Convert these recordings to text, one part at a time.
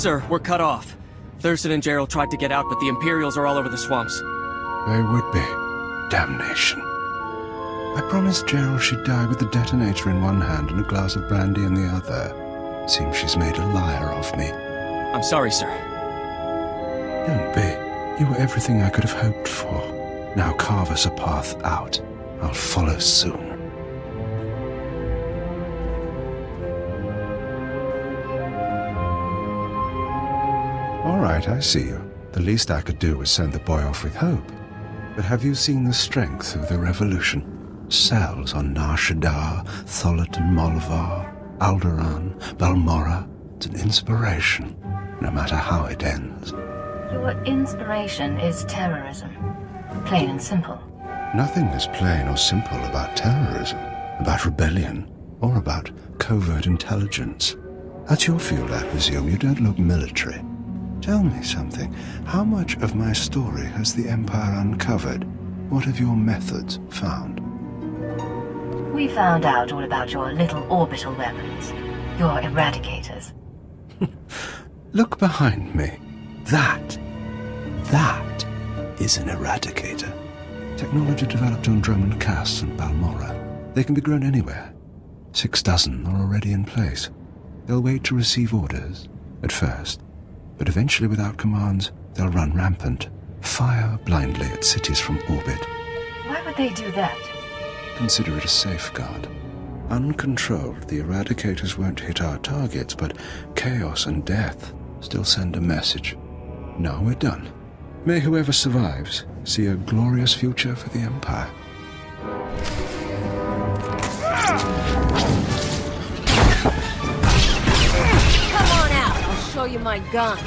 Sir, we're cut off. Thurston and Gerald tried to get out, but the Imperials are all over the swamps. They would be. Damnation. I promised Gerald she'd die with the detonator in one hand and a glass of brandy in the other. Seems she's made a liar of me. I'm sorry, sir. Don't be. You were everything I could have hoped for. Now carve us a path out. I'll follow soon. All right, I see you. The least I could do was send the boy off with hope. But have you seen the strength of the revolution? Cells on Nar Shaddaa, Tholet and Molvar, Alderaan, Balmorra. It's an inspiration, no matter how it ends. Your inspiration is terrorism. Plain and simple. Nothing is plain or simple about terrorism, about rebellion, or about covert intelligence. That's your field, I presume. You don't look military. Tell me something. How much of my story has the Empire uncovered? What have your methods found? We found out all about your little orbital weapons. Your eradicators. Look behind me. That is an eradicator. Technology developed on Drummond Cass and Balmorra. They can be grown anywhere. 6 dozen are already in place. They'll wait to receive orders, at first. But eventually, without commands, they'll run rampant. Fire blindly at cities from orbit. Why would they do that? Consider it a safeguard. Uncontrolled, the eradicators won't hit our targets, but chaos and death still send a message. Now we're done. May whoever survives see a glorious future for the Empire. Come on out, I'll show you my gun.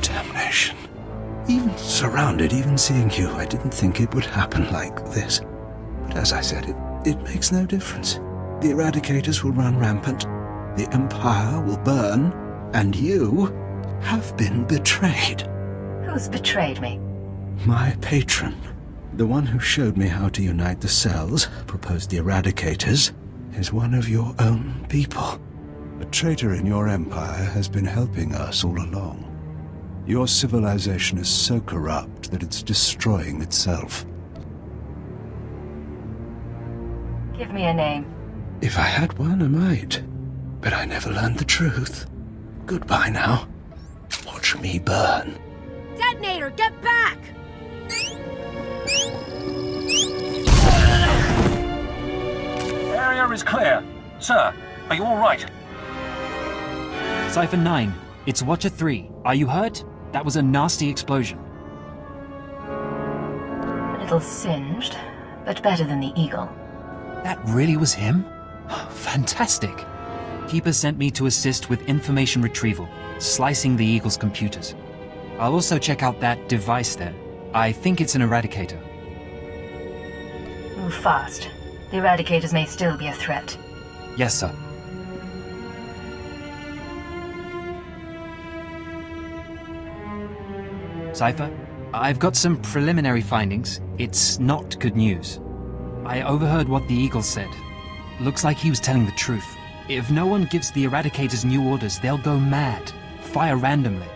Damnation. Even surrounded, even seeing you, I didn't think it would happen like this. But as I said, it makes no difference. The eradicators will run rampant, the Empire will burn, and you have been betrayed. Who's betrayed me? My patron, the one who showed me how to unite the cells, proposed the eradicators, is one of your own people. A traitor in your empire has been helping us all along. Your civilization is so corrupt that it's destroying itself. Give me a name. If I had one, I might. But I never learned the truth. Goodbye now. Watch me burn. Detonator, get back! Area is clear. Sir, are you all right? Cypher 9, it's Watcher 3. Are you hurt? That was a nasty explosion. A little singed, but better than the Eagle. That really was him? Fantastic. Keeper sent me to assist with information retrieval, slicing the Eagle's computers. I'll also check out that device there. I think it's an eradicator. Move fast. The eradicators may still be a threat. Yes, sir. Cypher, I've got some preliminary findings. It's not good news. I overheard what the Eagle said. Looks like he was telling the truth. If no one gives the eradicators new orders, they'll go mad. Fire randomly.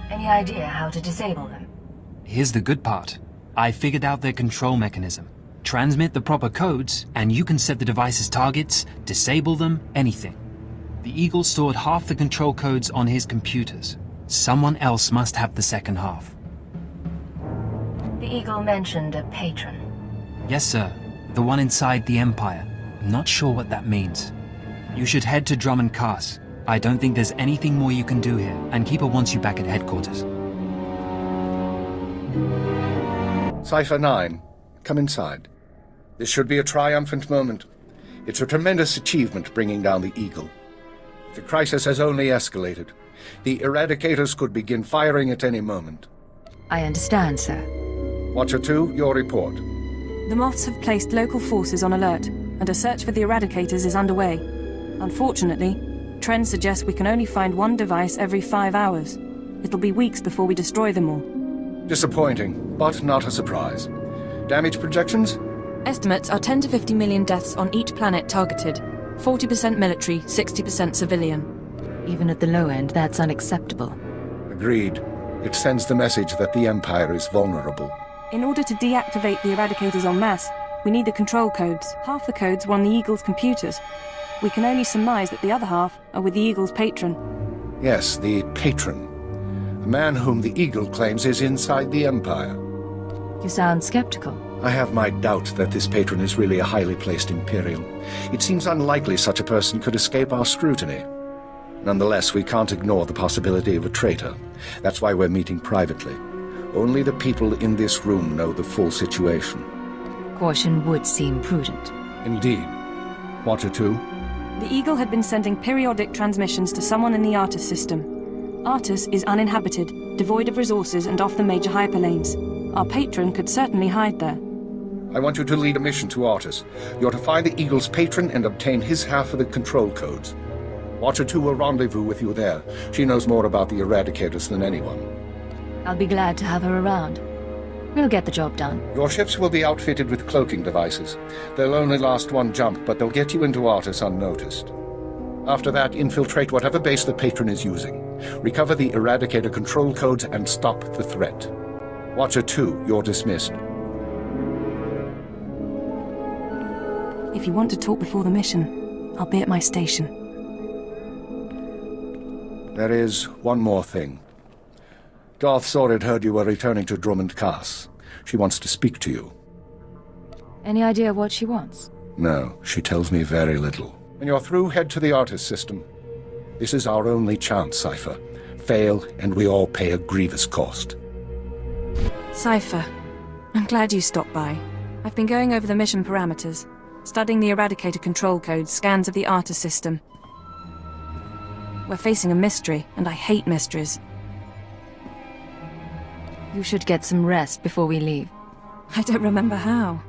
Any idea how to disable them? Here's the good part. I figured out their control mechanism. Transmit the proper codes, and you can set the device's targets, disable them, anything. The Eagle stored half the control codes on his computers. Someone else must have the second half. The Eagle mentioned a patron. Yes, sir. The one inside the Empire. I'm not sure what that means. You should head to Drummond Cass. I don't think there's anything more you can do here, and Keeper wants you back at headquarters. Cypher 9, come inside. This should be a triumphant moment. It's a tremendous achievement bringing down the Eagle. The crisis has only escalated. The eradicators could begin firing at any moment. I understand, sir. Watcher 2, your report. The Moths have placed local forces on alert, and a search for the eradicators is underway. Unfortunately, trends suggest we can only find one device every 5 hours. It'll be weeks before we destroy them all. Disappointing, but not a surprise. Damage projections? Estimates are 10 to 50 million deaths on each planet targeted. 40% military, 60% civilian. Even at the low end, that's unacceptable. Agreed. It sends the message that the Empire is vulnerable. In order to deactivate the Eradicators en masse, we need the control codes. Half the codes were on the Eagle's computers. We can only surmise that the other half are with the Eagle's patron. Yes, the patron. A man whom the Eagle claims is inside the Empire. You sound skeptical. I have my doubt that this patron is really a highly placed Imperial. It seems unlikely such a person could escape our scrutiny. Nonetheless, we can't ignore the possibility of a traitor. That's why we're meeting privately. Only the people in this room know the full situation. Caution would seem prudent. Indeed. Watcher 2? The Eagle had been sending periodic transmissions to someone in the Artus system. Artus is uninhabited, devoid of resources and off the major hyperlanes. Our patron could certainly hide there. I want you to lead a mission to Artus. You're to find the Eagle's patron and obtain his half of the control codes. Watcher 2 will rendezvous with you there. She knows more about the Eradicators than anyone. I'll be glad to have her around. We'll get the job done. Your ships will be outfitted with cloaking devices. They'll only last one jump, but they'll get you into Artus unnoticed. After that, infiltrate whatever base the patron is using. Recover the Eradicator control codes and stop the threat. Watcher 2, you're dismissed. If you want to talk before the mission, I'll be at my station. There is one more thing. Darth Sorid heard you were returning to Drummond Cass. She wants to speak to you. Any idea what she wants? No, she tells me very little. When you're through, head to the Artus system. This is our only chance, Cypher. Fail, and we all pay a grievous cost. Cypher, I'm glad you stopped by. I've been going over the mission parameters, studying the Eradicator control codes, scans of the Artus system. We're facing a mystery, and I hate mysteries. You should get some rest before we leave. I don't remember how.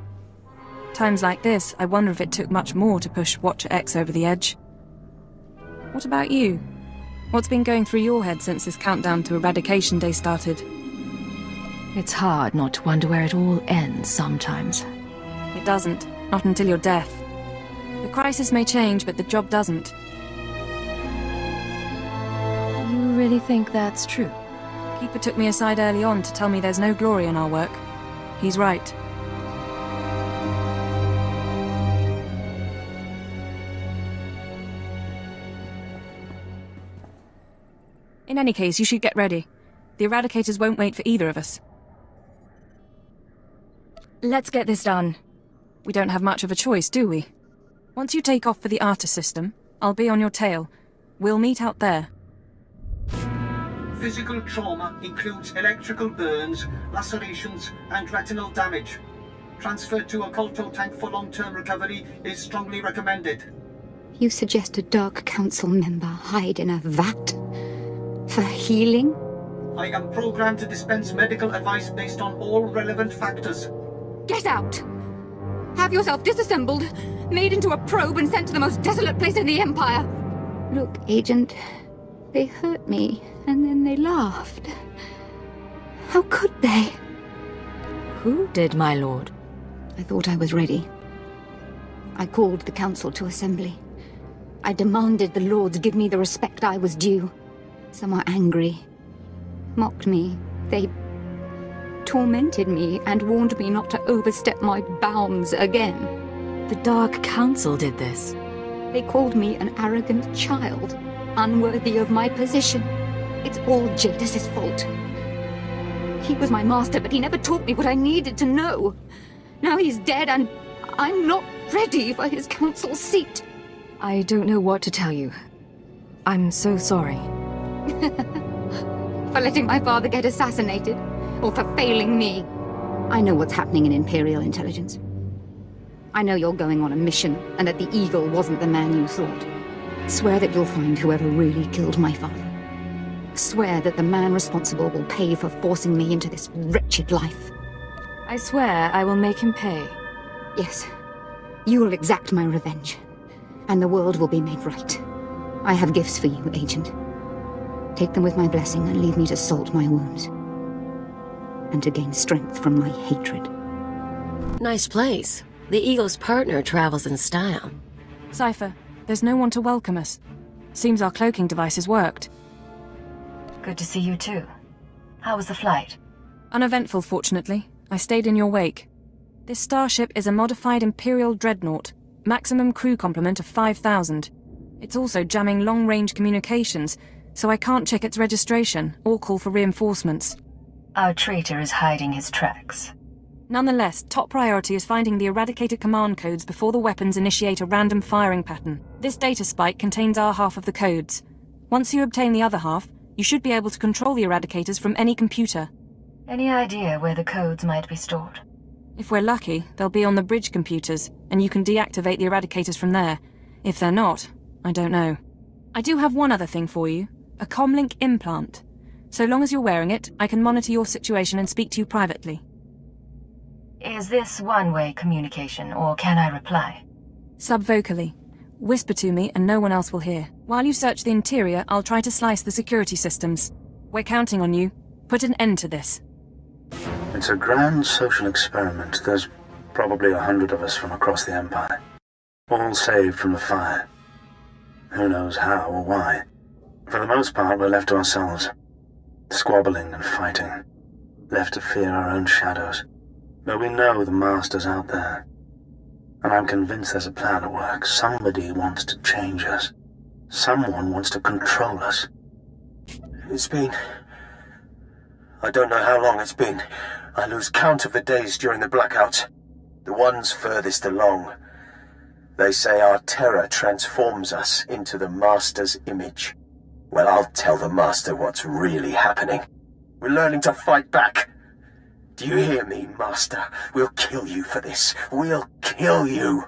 Times like this, I wonder if it took much more to push Watcher X over the edge. What about you? What's been going through your head since this countdown to Eradication Day started? It's hard not to wonder where it all ends sometimes. It doesn't. Not until your death. The crisis may change, but the job doesn't. You really think that's true? Keeper took me aside early on to tell me there's no glory in our work. He's right. In any case, you should get ready. The Eradicators won't wait for either of us. Let's get this done. We don't have much of a choice, do we? Once you take off for the Artus system, I'll be on your tail. We'll meet out there. Physical trauma includes electrical burns, lacerations, and retinal damage. Transfer to a Colto tank for long-term recovery is strongly recommended. You suggest a Dark Council member hide in a vat? For healing? I am programmed to dispense medical advice based on all relevant factors. Get out! Have yourself disassembled, made into a probe and sent to the most desolate place in the Empire. Look, Agent, they hurt me, and then they laughed. How could they? Who did, my lord? I thought I was ready. I called the Council to assembly. I demanded the Lords give me the respect I was due. Some were angry, mocked me. They tormented me and warned me not to overstep my bounds again. The Dark Council did this. They called me an arrogant child, unworthy of my position. It's all Jadis's fault. He was my master, but he never taught me what I needed to know. Now he's dead, and I'm not ready for his council seat. I don't know what to tell you. I'm so sorry. For letting my father get assassinated, or for failing me. I know what's happening in Imperial intelligence. I know you're going on a mission, and that the Eagle wasn't the man you thought. Swear that you'll find whoever really killed my father. Swear that the man responsible will pay for forcing me into this wretched life. I swear I will make him pay. Yes. You will exact my revenge, and the world will be made right. I have gifts for you, Agent. Take them with my blessing and leave me to salt my wounds. And to gain strength from my hatred. Nice place. The Eagle's partner travels in style. Cypher, there's no one to welcome us. Seems our cloaking devices worked. Good to see you too. How was the flight? Uneventful, fortunately. I stayed in your wake. This starship is a modified Imperial dreadnought. Maximum crew complement of 5,000. It's also jamming long-range communications, so I can't check its registration or call for reinforcements. Our traitor is hiding his tracks. Nonetheless, top priority is finding the eradicated command codes before the weapons initiate a random firing pattern. This data spike contains our half of the codes. Once you obtain the other half, you should be able to control the eradicators from any computer. Any idea where the codes might be stored? If we're lucky, they'll be on the bridge computers, and you can deactivate the eradicators from there. If they're not, I don't know. I do have one other thing for you. A comlink implant. So long as you're wearing it, I can monitor your situation and speak to you privately. Is this one-way communication, or can I reply? Subvocally. Whisper to me and no one else will hear. While you search the interior, I'll try to slice the security systems. We're counting on you. Put an end to this. It's a grand social experiment. There's probably 100 of us from across the Empire. All saved from the fire. Who knows how or why. For the most part, we're left to ourselves. Squabbling and fighting. Left to fear our own shadows. But we know the Master's out there. And I'm convinced there's a plan at work. Somebody wants to change us. Someone wants to control us. It's been... I don't know how long it's been. I lose count of the days during the blackouts. The ones furthest along. They say our terror transforms us into the Master's image. Well, I'll tell the Master what's really happening. We're learning to fight back. Do you hear me, Master? We'll kill you for this. We'll kill you.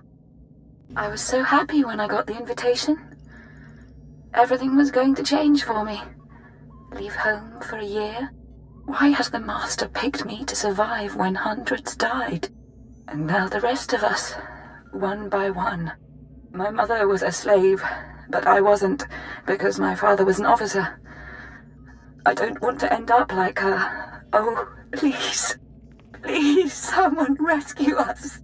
I was so happy when I got the invitation. Everything was going to change for me. Leave home for a year. Why has the Master picked me to survive when hundreds died? And now the rest of us, one by one. My mother was a slave, but I wasn't, because my father was an officer. I don't want to end up like her. Oh, please. Please, someone rescue us.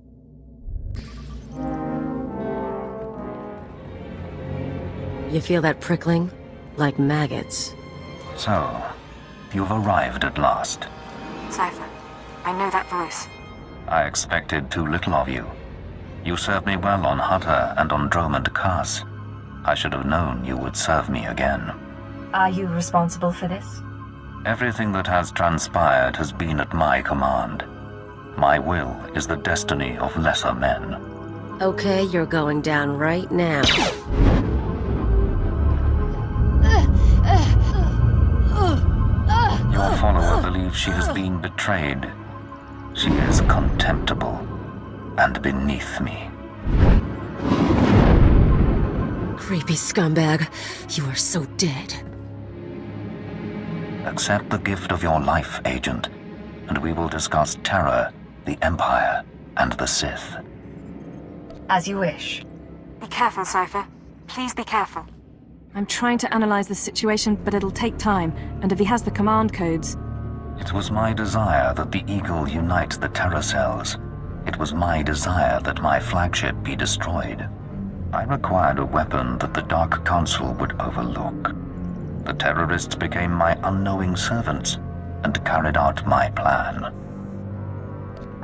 You feel that prickling? Like maggots. So, you've arrived at last. Cypher, I know that voice. I expected too little of you. You served me well on Hutter and on Dromond Kaas. I should have known you would serve me again. Are you responsible for this? Everything that has transpired has been at my command. My will is the destiny of lesser men. Okay, you're going down right now. Your follower believes she has been betrayed. She is contemptible and beneath me. Creepy scumbag. You are so dead. Accept the gift of your life, Agent, and we will discuss terror, the Empire, and the Sith. As you wish. Be careful, Cypher. Please be careful. I'm trying to analyze the situation, but it'll take time, and if he has the command codes... It was my desire that the Eagle unite the terror cells. It was my desire that my flagship be destroyed. I required a weapon that the Dark Council would overlook. The terrorists became my unknowing servants and carried out my plan.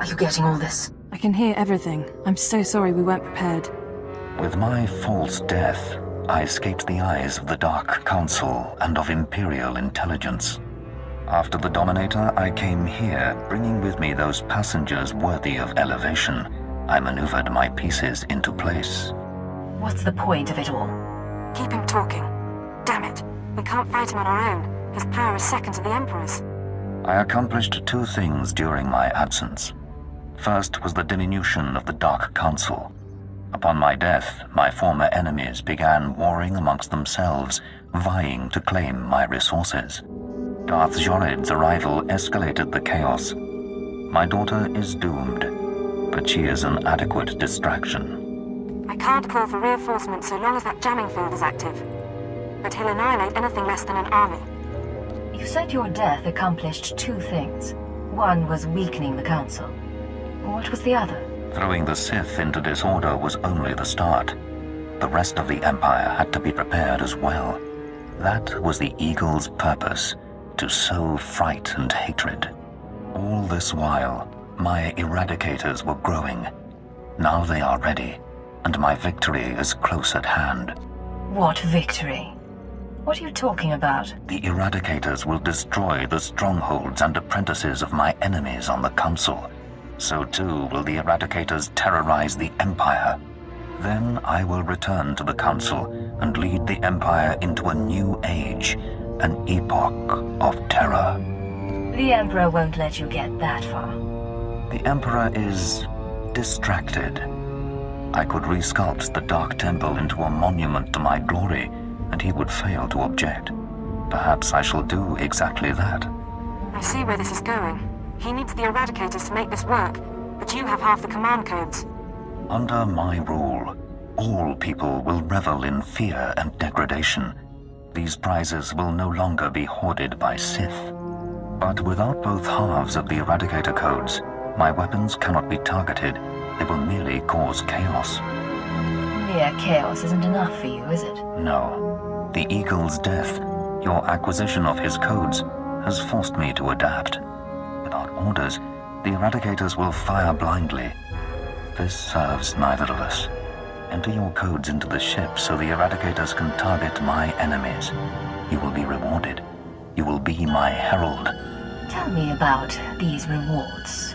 Are you getting all this? I can hear everything. I'm so sorry we weren't prepared. With my false death, I escaped the eyes of the Dark Council and of Imperial intelligence. After the Dominator, I came here, bringing with me those passengers worthy of elevation. I maneuvered my pieces into place. What's the point of it all? Keep him talking. Damn it. We can't fight him on our own. His power is second to the Emperor's. I accomplished two things during my absence. First was the diminution of the Dark Council. Upon my death, my former enemies began warring amongst themselves, vying to claim my resources. Darth Jored's arrival escalated the chaos. My daughter is doomed, but she is an adequate distraction. I can't call for reinforcements so long as that jamming field is active. but he'll annihilate anything less than an army. You said your death accomplished two things. One was weakening the Council. What was the other? Throwing the Sith into disorder was only the start. The rest of the Empire had to be prepared as well. That was the Eagle's purpose, to sow fright and hatred. All this while, my Eradicators were growing. Now they are ready, and my victory is close at hand. What victory? What are you talking about? The Eradicators will destroy the strongholds and apprentices of my enemies on the Council. So too will the Eradicators terrorize the Empire. Then I will return to the Council and lead the Empire into a new age, an epoch of terror. The Emperor won't let you get that far. The Emperor is distracted. I could resculpt the Dark Temple into a monument to my glory, and he would fail to object. Perhaps I shall do exactly that. I see where this is going. He needs the Eradicators to make this work, but you have half the command codes. Under my rule, all people will revel in fear and degradation. These prizes will no longer be hoarded by Sith. But without both halves of the Eradicator codes, my weapons cannot be targeted. They will merely cause chaos. Mere chaos isn't enough for you, is it? No. The Eagle's death, your acquisition of his codes, has forced me to adapt. Without orders, the Eradicators will fire blindly. This serves neither of us. Enter your codes into the ship so the Eradicators can target my enemies. You will be rewarded. You will be my herald. Tell me about these rewards.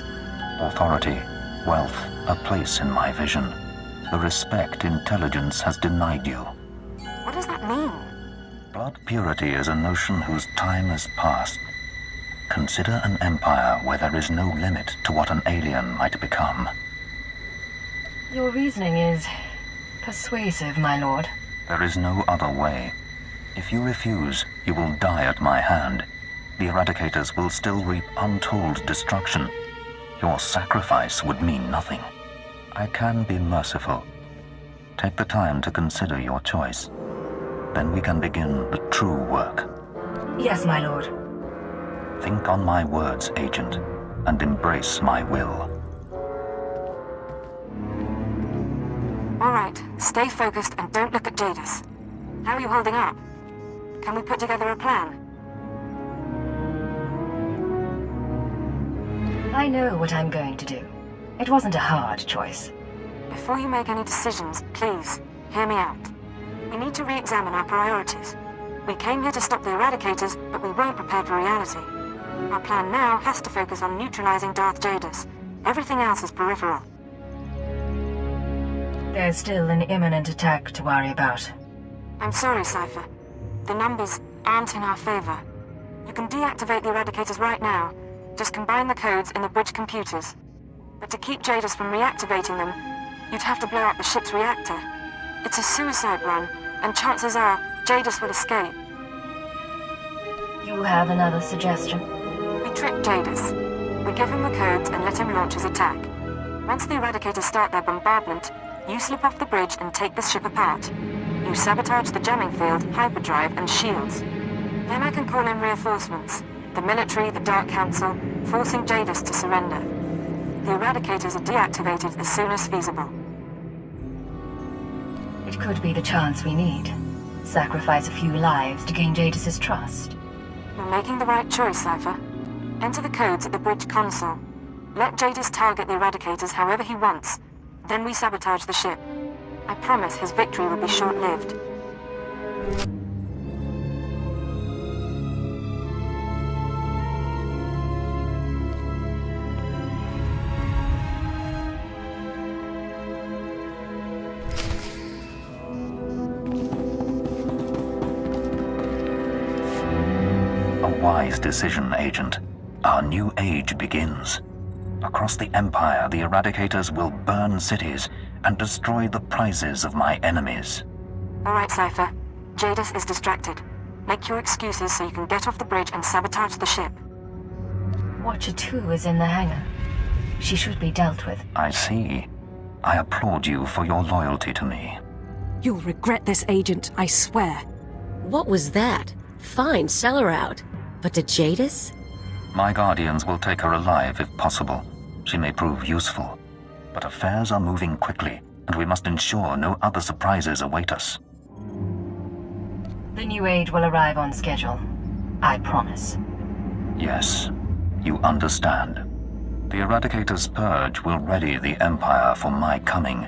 Authority, wealth, a place in my vision. The respect intelligence has denied you. What does that mean? Blood purity is a notion whose time has passed. Consider an empire where there is no limit to what an alien might become. Your reasoning is persuasive, my lord. There is no other way. If you refuse, you will die at my hand. The Eradicators will still reap untold destruction. Your sacrifice would mean nothing. I can be merciful. Take the time to consider your choice. Then we can begin the true work. Yes, my lord. Think on my words, Agent, and embrace my will. All right, stay focused and don't look at Jadis. How are you holding up? Can we put together a plan? I know what I'm going to do. It wasn't a hard choice. Before you make any decisions, please, hear me out. We need to re-examine our priorities. We came here to stop the Eradicators, but we weren't prepared for reality. Our plan now has to focus on neutralizing Darth Jadis. Everything else is peripheral. There's still an imminent attack to worry about. I'm sorry, Cypher. The numbers aren't in our favor. You can deactivate the Eradicators right now. Just combine the codes in the bridge computers. But to keep Jadis from reactivating them, you'd have to blow up the ship's reactor. It's a suicide run, and chances are Jadis will escape. You have another suggestion? We trick Jadis. We give him the codes and let him launch his attack. Once the Eradicators start their bombardment, you slip off the bridge and take the ship apart. You sabotage the jamming field, hyperdrive, and shields. Then I can call in reinforcements. The military, the Dark Council, forcing Jadis to surrender. The Eradicators are deactivated as soon as feasible. It could be the chance we need. Sacrifice a few lives to gain Jadis' trust. You're making the right choice, Cypher. Enter the codes at the bridge console. Let Jadis target the Eradicators however he wants. Then we sabotage the ship. I promise his victory will be short-lived. Wise decision, Agent. Our new age begins. Across the Empire, the Eradicators will burn cities and destroy the prizes of my enemies. All right, Cypher. Jadis is distracted. Make your excuses so you can get off the bridge and sabotage the ship. Watcher 2 is in the hangar. She should be dealt with. I see. I applaud you for your loyalty to me. You'll regret this, Agent, I swear. What was that? Fine, sell her out. But to Jadis? My guardians will take her alive if possible. She may prove useful. But affairs are moving quickly, and we must ensure no other surprises await us. The new age will arrive on schedule. I promise. Yes, you understand. The Eradicator's purge will ready the Empire for my coming.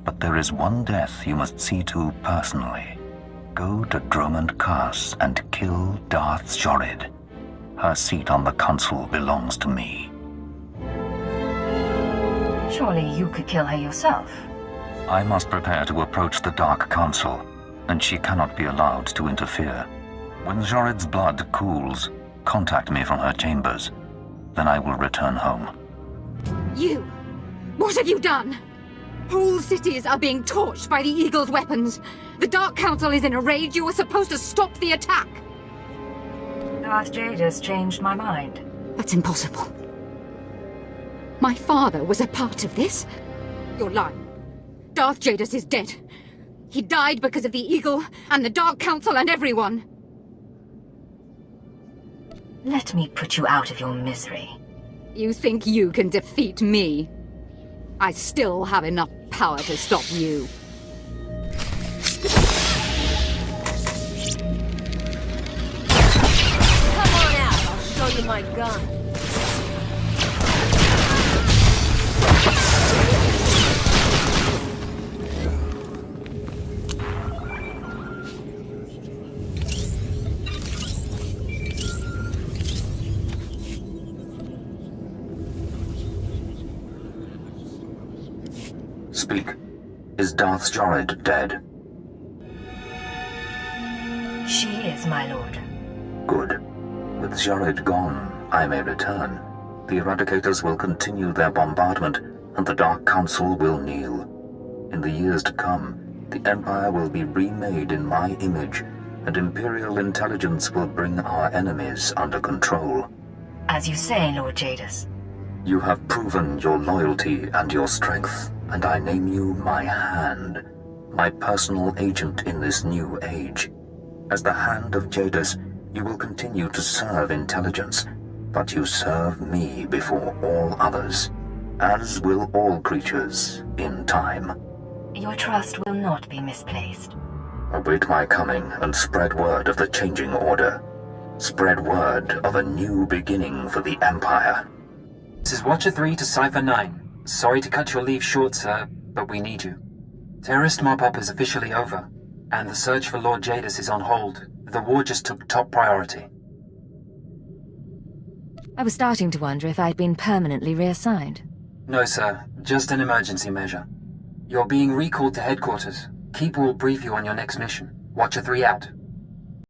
But there is one death you must see to personally. Go to Dromund Kaas and kill Darth Jorid. Her seat on the Council belongs to me. Surely you could kill her yourself. I must prepare to approach the Dark Council, and she cannot be allowed to interfere. When Jorid's blood cools, contact me from her chambers. Then I will return home. You! What have you done? Whole cities are being torched by the Eagle's weapons. The Dark Council is in a rage. You were supposed to stop the attack. Darth Jadis changed my mind. That's impossible. My father was a part of this. You're lying. Darth Jadis is dead. He died because of the Eagle and the Dark Council and everyone. Let me put you out of your misery. You think you can defeat me? I still have enough power to stop you. Come on out, I'll show you my gun. Speak. Is Darth Jorid dead? She is, my lord. Good. With Jorid gone, I may return. The Eradicators will continue their bombardment, and the Dark Council will kneel. In the years to come, the Empire will be remade in my image, and Imperial intelligence will bring our enemies under control. As you say, Lord Jadis. You have proven your loyalty and your strength, and I name you my hand, my personal agent in this new age. As the Hand of Jadis, you will continue to serve intelligence, but you serve me before all others, as will all creatures in time. Your trust will not be misplaced. Await my coming and spread word of the changing order. Spread word of a new beginning for the Empire. This is Watcher 3 to Cypher 9. Sorry to cut your leave short, sir, but we need you. Terrorist mop-up is officially over, and the search for Lord Jadis is on hold. The war just took top priority. I was starting to wonder if I'd been permanently reassigned. No, sir. Just an emergency measure. You're being recalled to headquarters. Keeper will brief you on your next mission. Watcher 3 out.